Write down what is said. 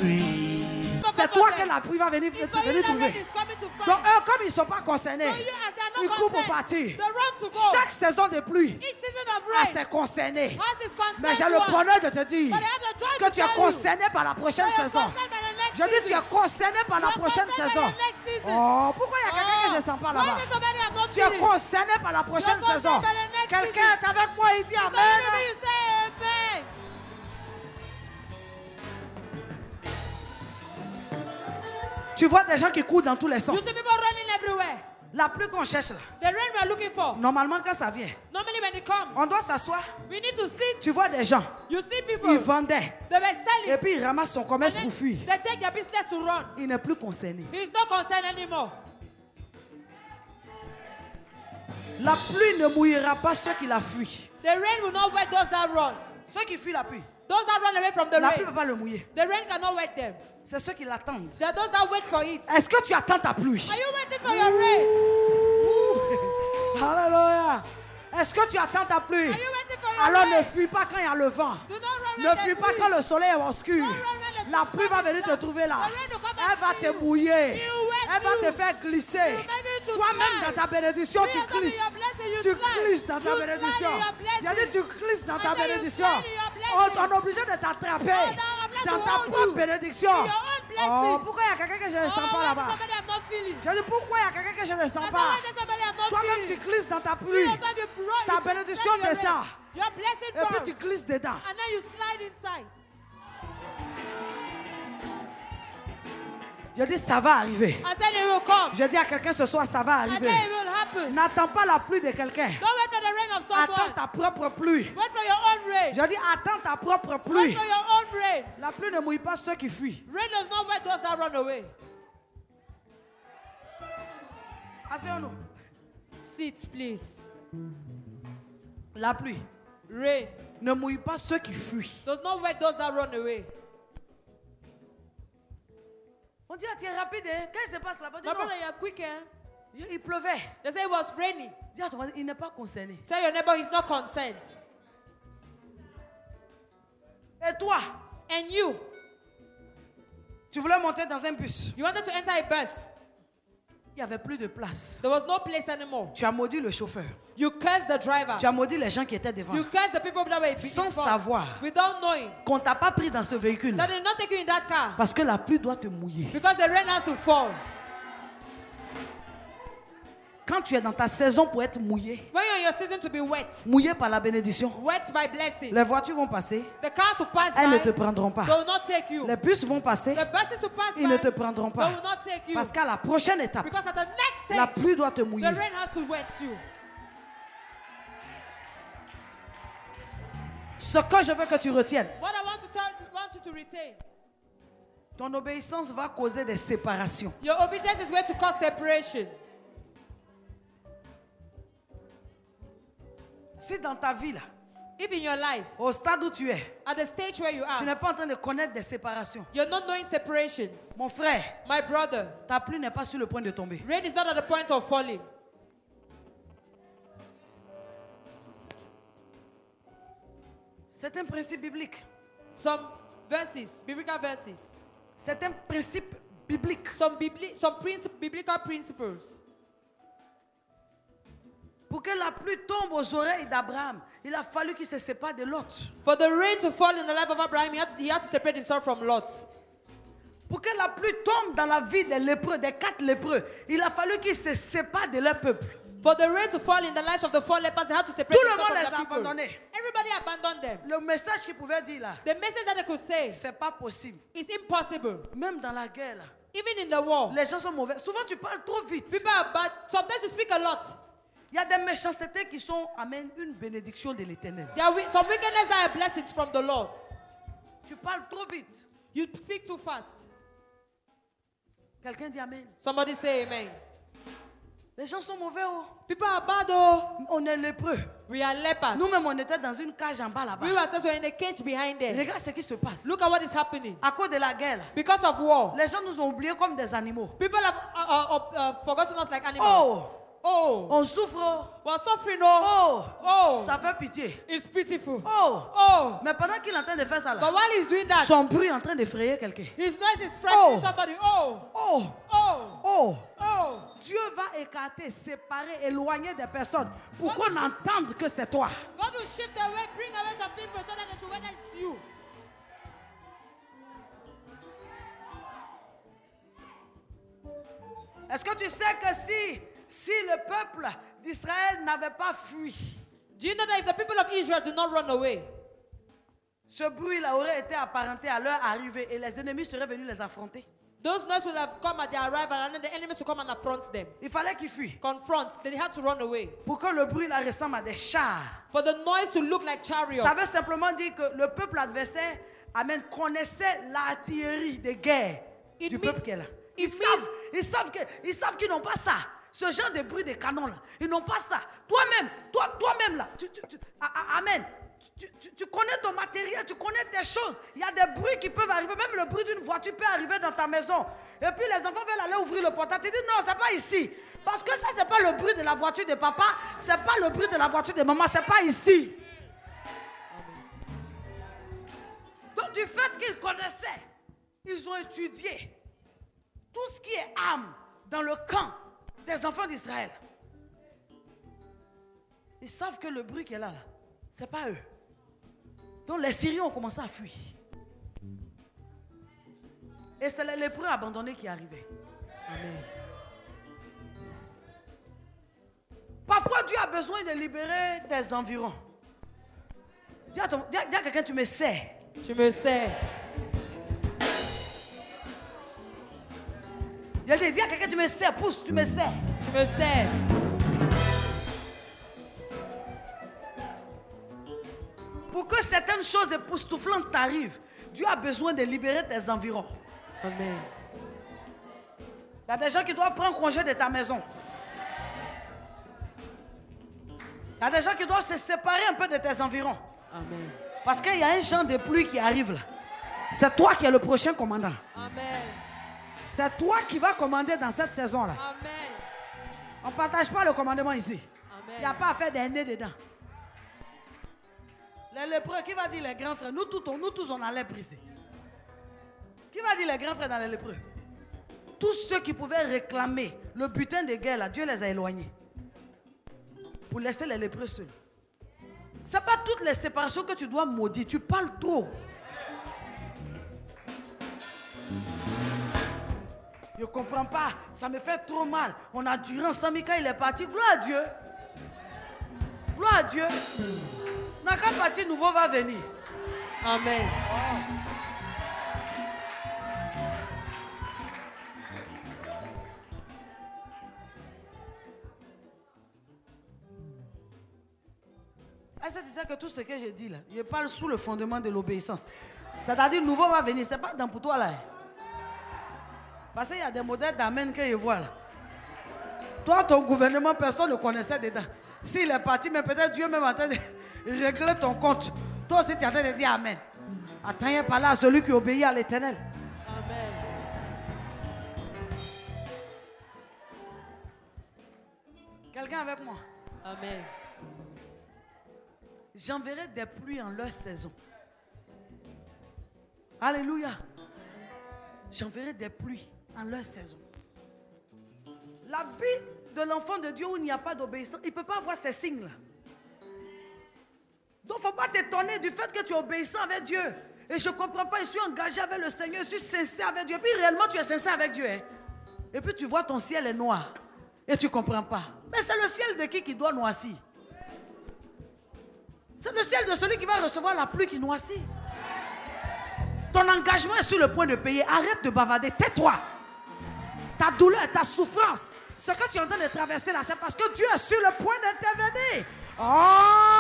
increase. C'est toi que la pluie va venir trouver. Donc eux, comme ils ne sont pas concernés, ils courent pour partir. Chaque saison de pluie a ses concernés. Mais j'ai le bonheur de te dire que tu es concerné par la prochaine saison. Je dis tu es concerné par la prochaine saison. Oh, pourquoi il y a quelqu'un que je ne sens pas là-bas? Tu es concerné par la prochaine saison. Quelqu'un est avec moi, il dit Amen. Tu vois des gens qui courent dans tous les sens. La pluie qu'on cherche là. Normalement quand ça vient, on doit s'asseoir. Tu vois des gens, ils vendaient. Et puis ils ramassent son commerce pour fuir. Il n'est plus concerné. La pluie ne mouillera pas ceux qui la fuient. Ceux qui fuient la pluie. Those that run away from the La rain, pluie ne peut pas le mouiller. the rain cannot wet them. C'est ceux qui l'attendent. They are those that wait for it. Est-ce que tu attends ta pluie? Are you waiting for your rain? Alléluia. Est-ce que tu attends ta pluie? Are you waiting for your Alors rain? ne fuis pas quand il y a le vent. Do not run Ne when fuis there's pas wind. quand le soleil est obscur. Don't run when the La sun pluie va venir te trouver là. Elle va te mouiller. Elle va te faire glisser. Toi-même dans ta bénédiction, tu glisses. Tu glisses dans ta bénédiction. Il a dit tu glisses dans ta bénédiction. On est obligé de t'attraper dans ta propre bénédiction. Oh, pourquoi il y a quelqu'un que je ne sens pas là-bas? Je dis pourquoi il y a quelqu'un que je ne sens pas? Toi-même tu glisses dans ta pluie. Ta bénédiction descend. Et puis tu glisses dedans. And then you slide inside. Je dis ça va arriver. I said it will come. Je dis à quelqu'un ce soir ça va I said arriver. it will happen. N'attends pas la pluie de quelqu'un. Don't wait for the rain of Attends someone. ta propre pluie. Wait for your own rain. Je dis attends ta propre Wait pluie. for your own rain. La pluie ne mouille pas ceux qui fuient. Rain does not wet those that run away. Asseyons-nous. Sit, please. La pluie Rain ne mouille pas ceux qui fuient. does not wet those that run away. On dit, ah, tu es rapide, hein? Qu'est-ce qui se passe là-bas? Dis, My non. brother, you're quick, eh? Il pleuvait. They say it was raining. Dis à ton voisin, il n'est pas concerné. Tell your neighbor he's not concerned. Et toi, And you, tu voulais monter dans un bus. you wanted to enter a bus. Il n'y avait plus de place. There was no place anymore. Tu as maudit le chauffeur. You cursed the driver. Tu as maudit les gens qui étaient devant. You cursed the people that were in Sans front. savoir. Without knowing. Qu'on ne t'a pas pris dans ce véhicule. That did not take you in that car. Parce que la pluie doit te mouiller. Because the rain has to fall. Quand tu es dans ta saison pour être mouillé, When you're in your season to be wet, mouillé par la bénédiction, wet by blessing, les voitures vont passer, the cars will pass elles by, ne te prendront pas. they will not take you. Les bus vont passer, The buses will pass ils by, ne te prendront they pas. will not take you. Parce qu'à la prochaine étape, Because at the next la stage, pluie doit te mouiller. the rain has to wet you. Ce que je veux que tu retiennes, What I want you to retain. ton obéissance va causer des séparations. Your obedience is going to cause separation. Si dans ta vie, là, If in your life, au stade où tu es, at the stage where you tu are, n'es pas en train de connaître des séparations, you're not knowing separations. mon frère, My brother, ta pluie n'est pas sur le point de tomber. rain is not at the point of falling. C'est un principe biblique. Some verses, biblical verses, C'est un principe biblique. some biblical principles. Pour que la pluie tombe aux oreilles d'Abraham, il a fallu qu'il se sépare de Lot. For the rain to fall in the life of Abraham, he had to separate himself from Lot. Pour que la pluie tombe dans la vie des lépreux, des 4 lépreux, il a fallu qu'ils se séparent de leur peuple. For the rain to fall in the lives of the 4 lepers, they had to separate Tout le themselves monde from les their a people. abandonnés. Everybody abandoned them. Le message qu'ils pouvaient dire là, The message that they could say c'est pas possible. is impossible. Même dans la guerre là, Even in the war, les gens sont mauvais. Souvent tu parles trop vite. people are bad. Sometimes you speak a lot. Il y a des méchancetés qui sont, amen, une bénédiction de l'Éternel. There are some wickedness that are blessings from the Lord. Tu parles trop vite. You speak too fast. Quelqu'un dit amen. Somebody say amen. Les gens sont mauvais. Oh. People are bad, oh. On est lépreux. We are lepers. Nous-mêmes, on était dans une cage en bas là-bas. We were also in a cage behind there. Regarde ce qui se passe. Look at what is happening. À cause de la guerre, là, Because of war, les gens nous ont oubliés comme des animaux. people have forgotten us like animals. Oh, Oh. On souffre. We're suffering. Oh. Oh. Oh. Ça fait pitié. It's pitiful. Oh. Oh. Mais pendant qu'il est en train de faire ça là, But while he's doing that, son bruit est en train d'effrayer quelqu'un. his noise is frightening Oh. somebody. Oh. Oh. Oh. Oh. Oh. Dieu va écarter, séparer, éloigner des personnes pour qu'on entende que c'est toi. God will shift away, bring away some people so that they should know it's you. Est-ce que tu sais que si le peuple d'Israël n'avait pas fui, Do you know that if the people of Israel did not run away, ce bruit-là aurait été apparenté à leur arrivée et les ennemis seraient venus les affronter? those noises would have come at their arrival and then the enemies would come and affront them. Il fallait qu'ils fuient Confront. They had to run away. pour que le bruit là ressemble à des chars. For the noise to look like chariots. Ça veut simplement dire que le peuple adversaire, amen, connaissait l'artillerie de guerre It du mean- peuple qui est là. Ils savent qu'ils n'ont pas ça. Ce genre de bruit de canon là, ils n'ont pas ça. Toi-même là, amen. Tu connais ton matériel, tu connais tes choses. Il y a des bruits qui peuvent arriver, même le bruit d'une voiture peut arriver dans ta maison. Et puis les enfants veulent aller ouvrir le portail. Tu dis non, c'est pas ici. Parce que ça, c'est pas le bruit de la voiture de papa, c'est pas le bruit de la voiture de maman, c'est pas ici. Donc du fait qu'ils connaissaient, ils ont étudié tout ce qui est arme dans le camp des enfants d'Israël. Ils savent que le bruit qui est là, c'est pas eux. Donc les Syriens ont commencé à fuir. Et c'est les lépreux abandonnés qui arrivaient. Amen. Parfois Dieu a besoin de libérer tes environs. Dis à quelqu'un, tu me sais. Tu me sais. Dis à quelqu'un, tu me sais, pousse, tu me sais. Tu me sais. Pour que certaines choses époustouflantes t'arrivent, Dieu a besoin de libérer tes environs. Amen. Il y a des gens qui doivent prendre congé de ta maison. Il y a des gens qui doivent se séparer un peu de tes environs. Amen. Parce qu'il y a un champ de pluie qui arrive là. C'est toi qui es le prochain commandant. Amen. C'est toi qui vas commander dans cette saison-là. Amen. On ne partage pas le commandement ici. Amen. Il n'y a pas à faire des nez dedans. Les lépreux, qui va dire les grands frères? Nous tous on a lèpre ici. Qui va dire les grands frères dans les lépreux? Tous ceux qui pouvaient réclamer le butin de guerre, là, Dieu les a éloignés. Pour laisser les lépreux seuls. Ce n'est pas toutes les séparations que tu dois maudire. Tu parles trop. Je ne comprends pas. Ça me fait trop mal. On a duré ensemble quand il est parti. Gloire à Dieu. Gloire à Dieu. Dans quel parti nouveau va venir? Amen. Est-ce que tu sais que tout ce que je dis là, je parle sous le fondement de l'obéissance. C'est-à-dire, nouveau va venir. Ce n'est pas dans pour toi là. Parce qu'il y a des modèles d'amen que je vois là. Toi, ton gouvernement, personne ne connaissait dedans. S'il est parti, mais peut-être Dieu même en train de régler ton compte. Toi aussi, tu es en train de dire amen. Attends, il pas là à celui qui obéit à l'Éternel. Amen. Quelqu'un avec moi? Amen. J'enverrai des pluies en leur saison. Alléluia. J'enverrai des pluies en leur saison. La vie de l'enfant de Dieu où il n'y a pas d'obéissance, il ne peut pas avoir ces signes-là. Donc il ne faut pas t'étonner du fait que tu es obéissant avec Dieu. Et je ne comprends pas, je suis engagé avec le Seigneur, je suis sincère avec Dieu. Et puis réellement tu es sincère avec Dieu. Hein? Et puis tu vois ton ciel est noir. Et tu ne comprends pas. Mais c'est le ciel de qui doit noircir? C'est le ciel de celui qui va recevoir la pluie qui noircit. Ton engagement est sur le point de payer. Arrête de bavarder, tais-toi. Ta douleur, ta souffrance, ce que tu es en train de traverser là, c'est parce que Dieu est sur le point d'intervenir. Oh!